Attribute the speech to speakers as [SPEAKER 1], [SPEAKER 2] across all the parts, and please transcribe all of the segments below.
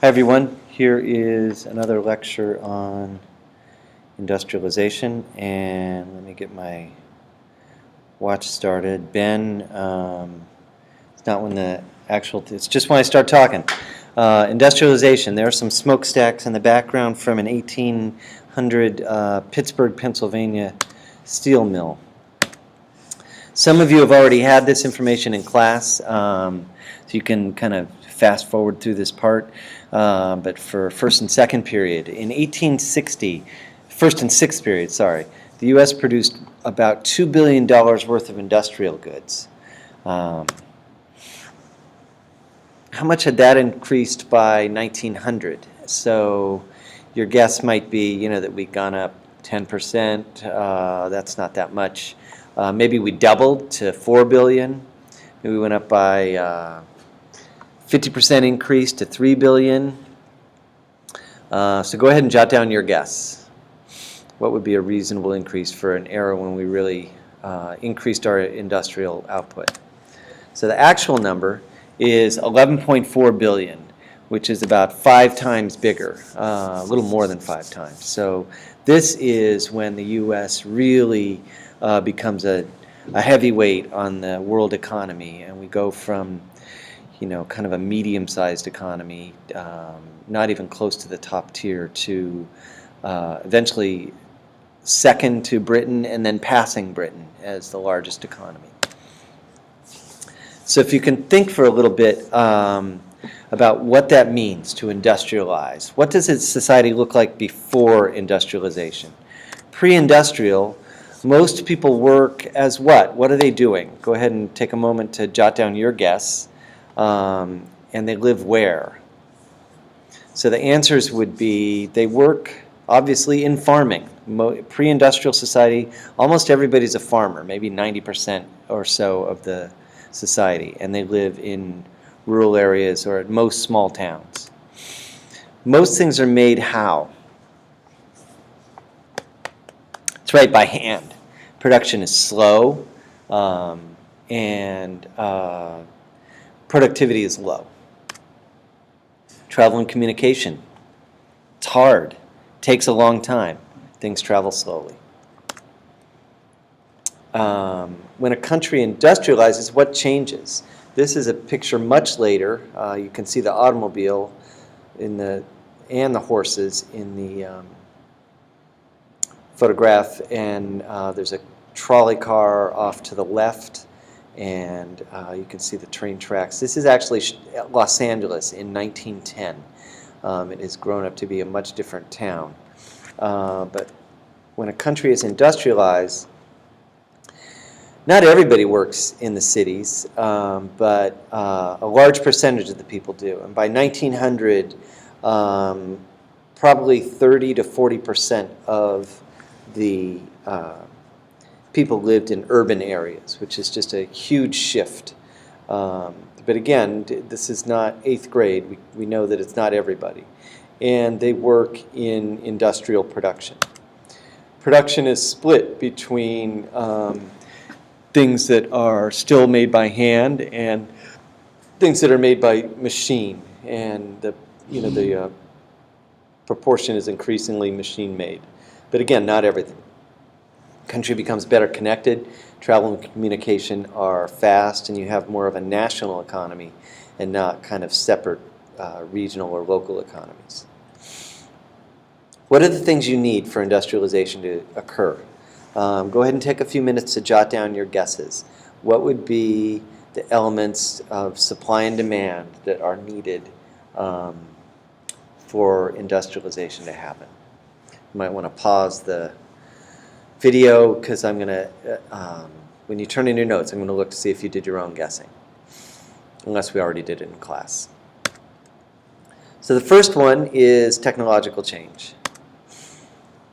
[SPEAKER 1] Hi everyone, here is another lecture on industrialization, and let me get my watch started. Ben, it's not when the it's just when I start talking. Industrialization, there are some smokestacks in the background from an 1800 Pittsburgh, Pennsylvania steel mill. Some of you have already had this information in class, so you can kind of fast forward through this part. But for first and second period, in 1860, first and sixth period, sorry, the U.S. produced about $2 billion worth of industrial goods. How much had that increased by 1900? So your guess might be, that we've gone up 10%. That's not that much. Maybe we doubled to 4 billion. Maybe we went up by 50% increase to 3 billion. So go ahead and jot down your guess. What would be a reasonable increase for an era when we really increased our industrial output? So the actual number is 11.4 billion, which is about 5 times bigger, a little more than 5 times. So this is when the U.S. really becomes a heavyweight on the world economy, and we go from kind of a medium-sized economy, not even close to the top tier, to eventually second to Britain and then passing Britain as the largest economy. So if you can think for a little bit about what that means to industrialize. What does a society look like before industrialization? Pre-industrial, most people work as what? What are they doing? Go ahead and take a moment to jot down your guess. And they live where? So the answers would be they work obviously in farming. Pre-industrial society, almost everybody's a farmer, maybe 90% or so of the society, and they live in rural areas or at most small towns. Most things are made how? That's right, by hand. Production is slow, and productivity is low. Travel and communication. It's hard. Takes a long time. Things travel slowly. When a country industrializes, what changes? This is a picture much later. You can see the automobile and the horses in the photograph, and there's a trolley car off to the left, and you can see the train tracks. This is actually Los Angeles in 1910. It has grown up to be a much different town. But when a country is industrialized, not everybody works in the cities, but a large percentage of the people do. And by 1900, probably 30 to 40% of the people lived in urban areas, which is just a huge shift. But again, this is not 8th grade. We know that it's not everybody. And they work in industrial production. Production is split between things that are still made by hand and things that are made by machine. And the proportion is increasingly machine made. But again, not everything. Country becomes better connected, travel and communication are fast, and you have more of a national economy and not kind of separate regional or local economies. What are the things you need for industrialization to occur? Go ahead and take a few minutes to jot down your guesses. What would be the elements of supply and demand that are needed for industrialization to happen? You might want to pause the video, because I'm going to, when you turn in your notes, I'm going to look to see if you did your own guessing, unless we already did it in class. So the first one is technological change.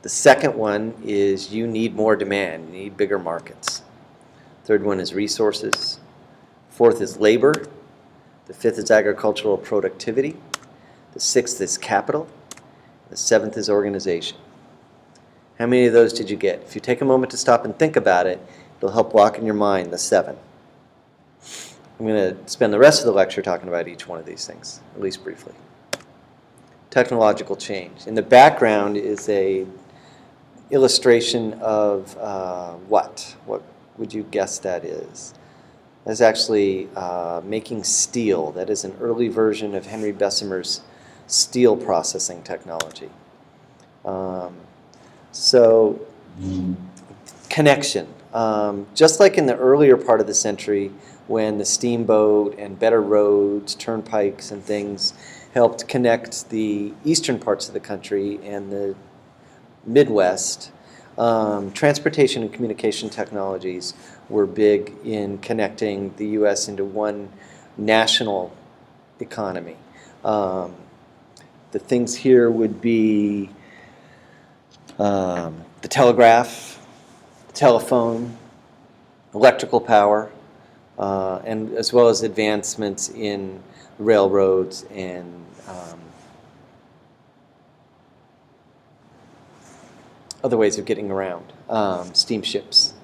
[SPEAKER 1] The second one is you need more demand, you need bigger markets. Third one is resources. Fourth is labor. The fifth is agricultural productivity. The sixth is capital. The seventh is organization. How many of those did you get? If you take a moment to stop and think about it, it'll help block in your mind the 7. I'm going to spend the rest of the lecture talking about each one of these things, at least briefly. technological change. In the background is a illustration of what? What would you guess that is? That's actually making steel. That is an early version of Henry Bessemer's steel processing technology. So, connection. Just like in the earlier part of the century, when the steamboat and better roads, turnpikes and things helped connect the eastern parts of the country and the Midwest, transportation and communication technologies were big in connecting the U.S. into one national economy. The things here would be the telegraph, the telephone, electrical power, and as well as advancements in railroads and other ways of getting around, steamships.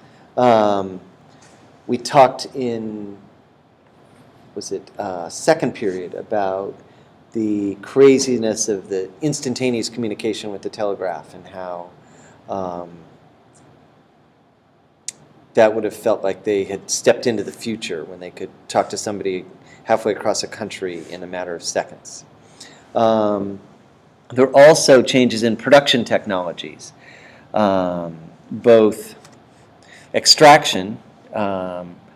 [SPEAKER 1] We talked in, second period about the craziness of the instantaneous communication with the telegraph and how that would have felt like they had stepped into the future when they could talk to somebody halfway across a country in a matter of seconds. There are also changes in production technologies, both extraction,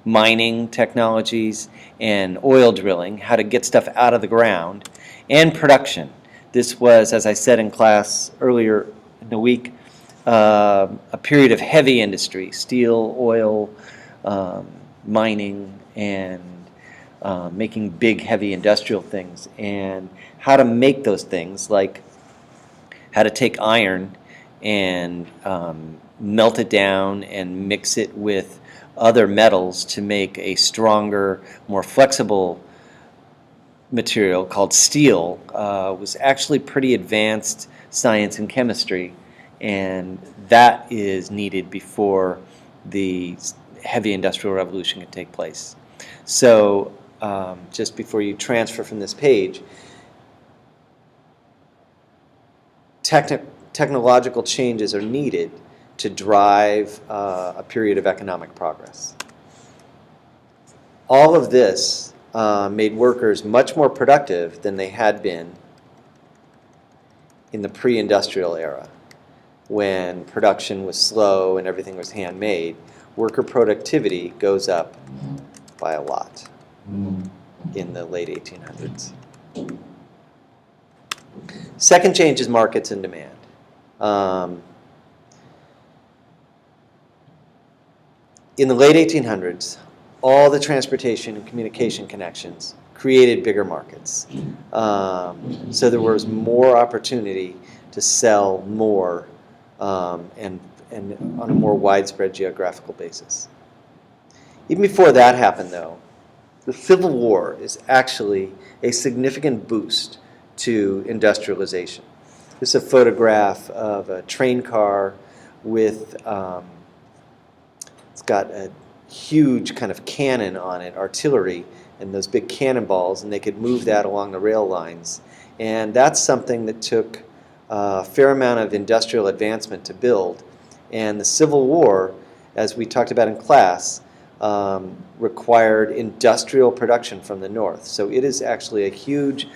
[SPEAKER 1] mining technologies, and oil drilling, how to get stuff out of the ground, and production. This was, as I said in class earlier in the week, a period of heavy industry, steel, oil, mining, and making big, heavy industrial things, and how to make those things, like how to take iron and melt it down and mix it with other metals to make a stronger, more flexible material called steel, was actually pretty advanced science and chemistry, and that is needed before the heavy industrial revolution can take place. So just before you transfer from this page, technological changes are needed to drive a period of economic progress. All of this made workers much more productive than they had been in the pre-industrial era, when production was slow and everything was handmade. Worker productivity goes up by a lot in the late 1800s. Second change is markets and demand. In the late 1800s, all the transportation and communication connections created bigger markets. So there was more opportunity to sell more and on a more widespread geographical basis. Even before that happened, though, the Civil War is actually a significant boost to industrialization. This is a photograph of a train car with, it's got a huge kind of cannon on it, artillery, and those big cannonballs, and they could move that along the rail lines. And that's something that took a fair amount of industrial advancement to build. And the Civil War, as we talked about in class, required industrial production from the North. So it is actually a huge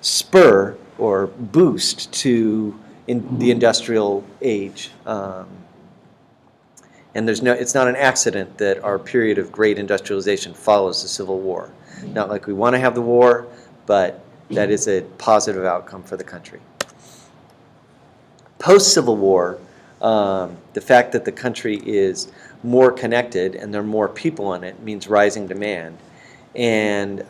[SPEAKER 1] spur or boost to the industrial age. And it's not an accident that our period of great industrialization follows the Civil War. Not like we want to have the war, but that is a positive outcome for the country. Post-Civil War, the fact that the country is more connected and there are more people in it means rising demand. And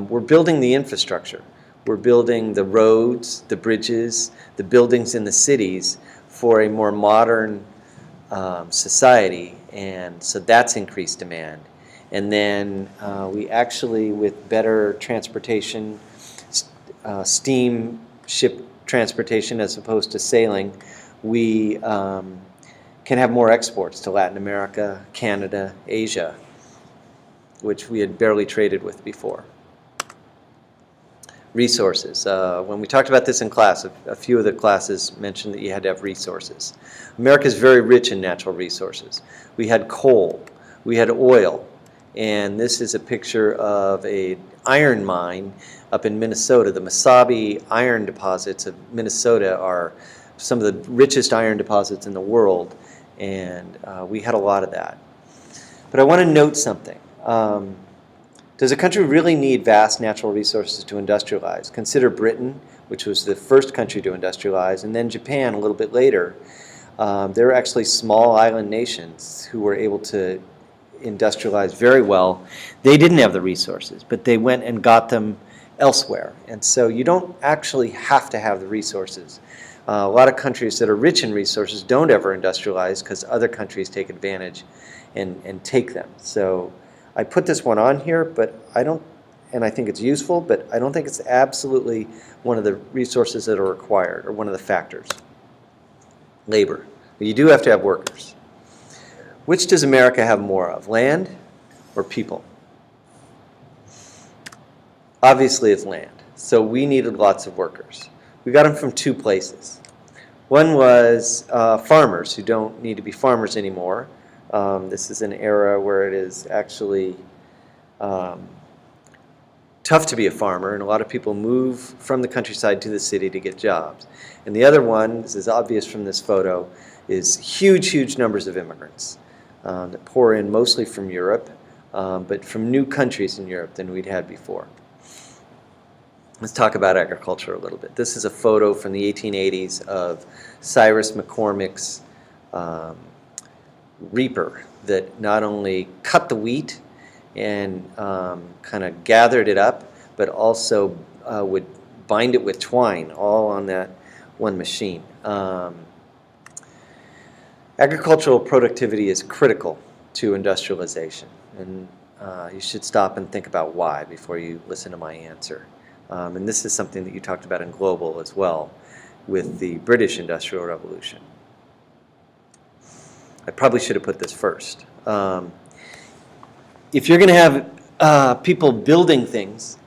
[SPEAKER 1] we're building the infrastructure. We're building the roads, the bridges, the buildings in the cities for a more modern society, and so that's increased demand. And then we actually, with better transportation, steamship transportation as opposed to sailing, we can have more exports to Latin America, Canada, Asia, which we had barely traded with before. Resources. When we talked about this in class, a few of the classes mentioned that you had to have resources. America is very rich in natural resources. We had coal, we had oil, and this is a picture of an iron mine up in Minnesota. The Mesabi iron deposits of Minnesota are some of the richest iron deposits in the world, and we had a lot of that. But I want to note something. Does a country really need vast natural resources to industrialize? Consider Britain, which was the first country to industrialize, and then Japan a little bit later. They're actually small island nations who were able to industrialize very well. They didn't have the resources, but they went and got them elsewhere. And so you don't actually have to have the resources. A lot of countries that are rich in resources don't ever industrialize because other countries take advantage and take them. So I put this one on here, but I don't, and I think it's useful, but I don't think it's absolutely one of the resources that are required or one of the factors. Labor. But you do have to have workers. Which does America have more of, land or people? Obviously it's land. So we needed lots of workers. We got them from two places. One was farmers who don't need to be farmers anymore. This is an era where it is actually tough to be a farmer, and a lot of people move from the countryside to the city to get jobs. And the other one, this is obvious from this photo, is huge, huge numbers of immigrants that pour in mostly from Europe, but from new countries in Europe than we'd had before. Let's talk about agriculture a little bit. This is a photo from the 1880s of Cyrus McCormick's reaper that not only cut the wheat and kind of gathered it up, but also would bind it with twine, all on that one machine. Agricultural productivity is critical to industrialization, and you should stop and think about why before you listen to my answer. And this is something that you talked about in Global as well with the British Industrial Revolution. I probably should have put this first. If you're going to have people building things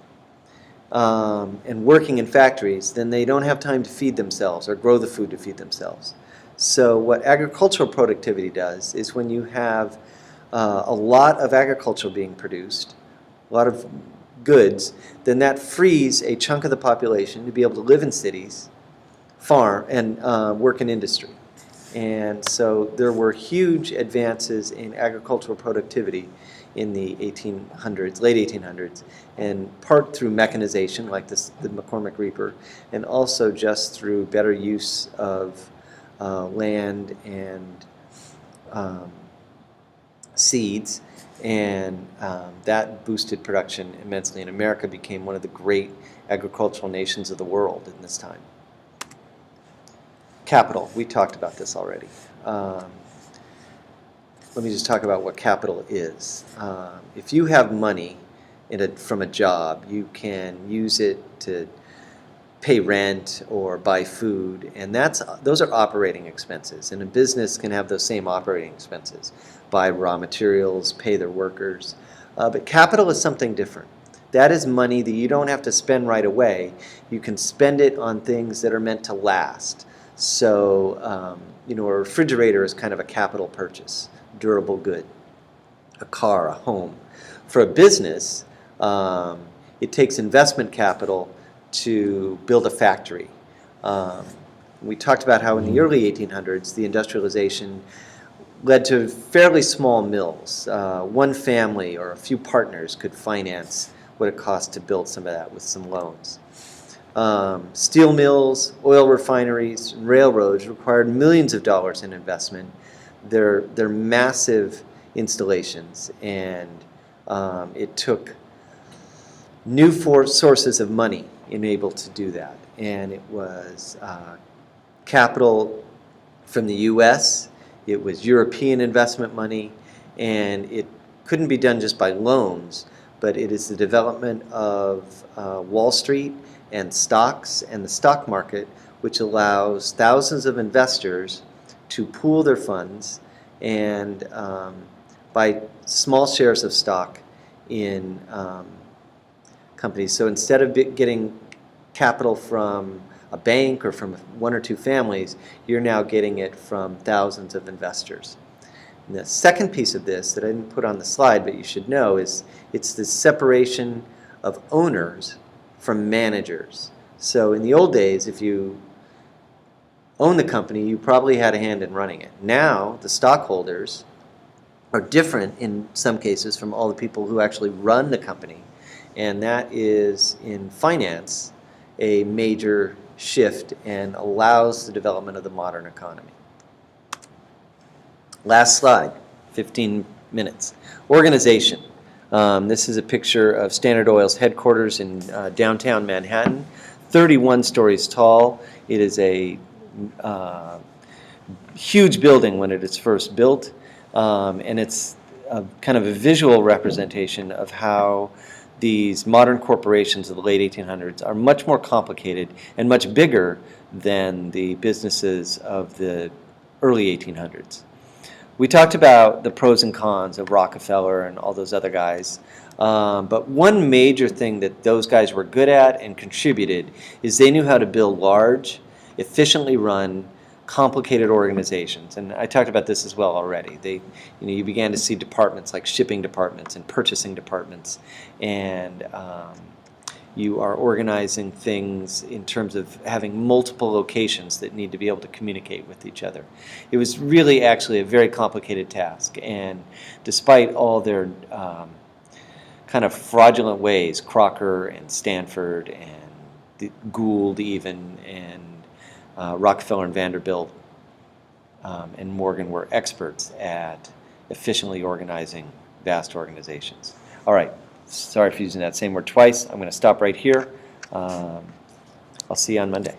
[SPEAKER 1] and working in factories, then they don't have time to feed themselves or grow the food to feed themselves. So what agricultural productivity does is when you have a lot of agriculture being produced, a lot of goods, then that frees a chunk of the population to be able to live in cities, farm, and work in industry. And so there were huge advances in agricultural productivity in the 1800s, late 1800s, and part through mechanization, like this, the McCormick reaper, and also just through better use of land and seeds, and that boosted production immensely, and America became one of the great agricultural nations of the world in this time. Capital, we talked about this already. Let me just talk about what capital is. If you have money from a job, you can use it to pay rent or buy food, and those are operating expenses, and a business can have those same operating expenses. Buy raw materials, pay their workers. But capital is something different. That is money that you don't have to spend right away. You can spend it on things that are meant to last. So, a refrigerator is kind of a capital purchase, durable good. A car, a home. For a business, it takes investment capital to build a factory. We talked about how in the early 1800s, the industrialization led to fairly small mills. One family or a few partners could finance what it cost to build some of that with some loans. Steel mills, oil refineries, and railroads required millions of dollars in investment. They're massive installations, and it took new sources of money enabled to do that. And it was capital from the U.S., it was European investment money, and it couldn't be done just by loans, but it is the development of Wall Street and stocks and the stock market, which allows thousands of investors to pool their funds and buy small shares of stock in companies. So instead of getting capital from a bank or from one or two families, you're now getting it from thousands of investors. And the second piece of this that I didn't put on the slide, but you should know, is it's the separation of owners from managers. So in the old days, if you owned the company, you probably had a hand in running it. Now, the stockholders are different in some cases from all the people who actually run the company. And that is, in finance, a major shift and allows the development of the modern economy. Last slide, 15 minutes. Organization. This is a picture of Standard Oil's headquarters in downtown Manhattan, 31 stories tall. It is a huge building when it is first built, and it's kind of a visual representation of how these modern corporations of the late 1800s are much more complicated and much bigger than the businesses of the early 1800s. We talked about the pros and cons of Rockefeller and all those other guys, but one major thing that those guys were good at and contributed is they knew how to build large, efficiently run, complicated organizations. And I talked about this as well already. You began to see departments like shipping departments and purchasing departments, and you are organizing things in terms of having multiple locations that need to be able to communicate with each other. It was really actually a very complicated task, and despite all their kind of fraudulent ways, Crocker and Stanford and Gould even, and Rockefeller and Vanderbilt and Morgan were experts at efficiently organizing vast organizations. All right. Sorry for using that same word twice. I'm going to stop right here. I'll see you on Monday.